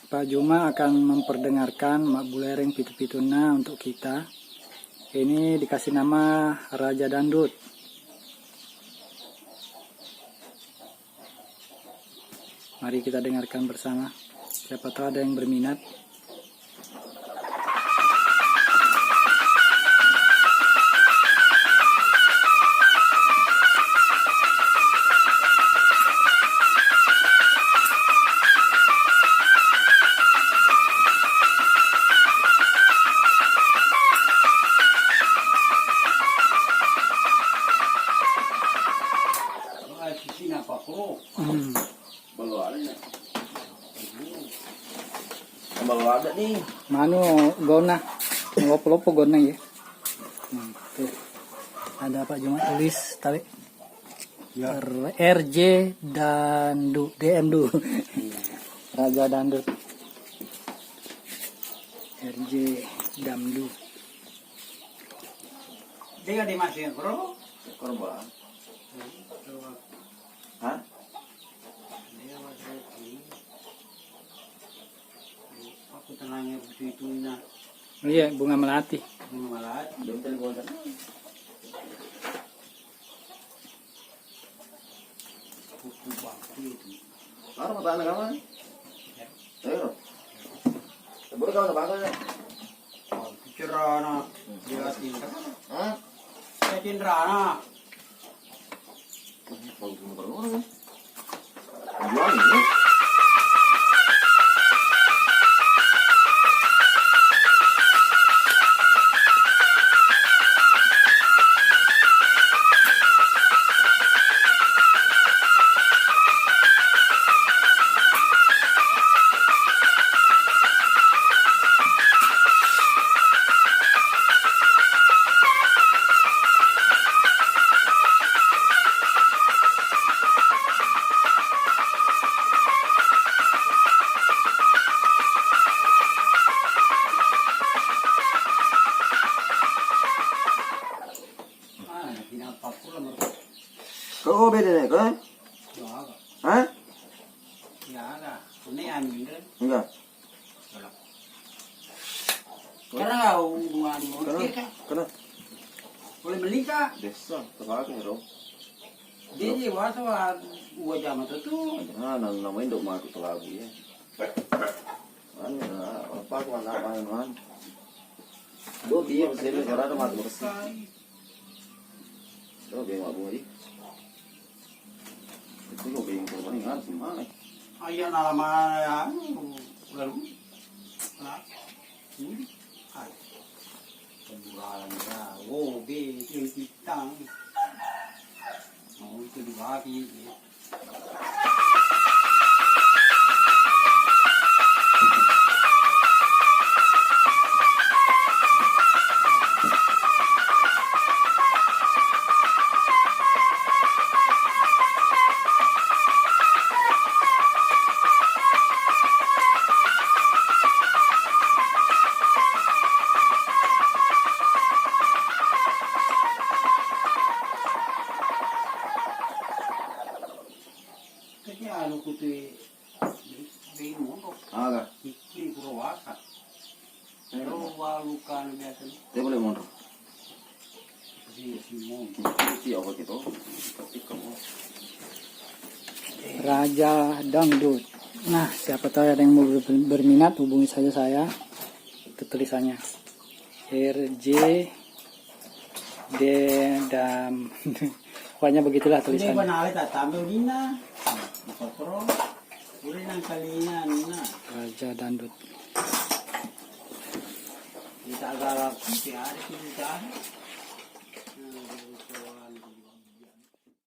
Pak Juma akan memperdengarkan Mak Bulereng Pitu-Pituna untuk kita. Ini dikasih nama Raja Dangdut. Mari kita dengarkan bersama. Siapa tahu ada yang berminat. Baru ada nih. Manu gona, lopo-lopo gona ya. Tuh. Ada Pak Juma tulis tarik. Ya. RJ Dandu, DM Du. Raja Dangdut. RJ Damdu. Dia dimasukin bro. Korban. Hah? Dia masukin. Aku tenangnya begitu nah. Iya, bunga melati. Malah Belum telepon kan? buku waktu itu. Baru mata anak kamu? Ayo. Baru kamu apa ya? Cerana dia tindak. Hah? Saya tindrana. Bagus baru orang. Jual ini. Kau beda deh, kau? Hah? Ya ada. Ini amin kan? Enggak. Karena hubungan mungkin kan. Kena. Boleh beli kak? Desa, terpakai dong. Jadi waktu gua jam itu Nah, namanya dok masuk telagu ya. Mana? Apa mana apa man? Do dia sini cara masuk bersih. Do dia mau buat itu kok bingung paling kan semana. ayah nalaman ya lalu nah ini ay pembualan ya oh be itu kitang mau itu dibagi ya. Kaya ano ko ito eh, mo ko, Aga, hindi ko rawaka. Pero walo ka na biasa ni, dia boleh mondok. kasi si mo. Iya, apa gitu? Ketik kamu. Raja Dangdut. Nah, siapa tahu ada yang mau berminat, hubungi saja saya. Itu tulisannya. RJ D Dam. Pokoknya begitulah Hindi ba tulisannya. nakita, tambay din na. Pero, uli ng kalingan na. Raja Dangdut. Kita agak si Ari, si Ari.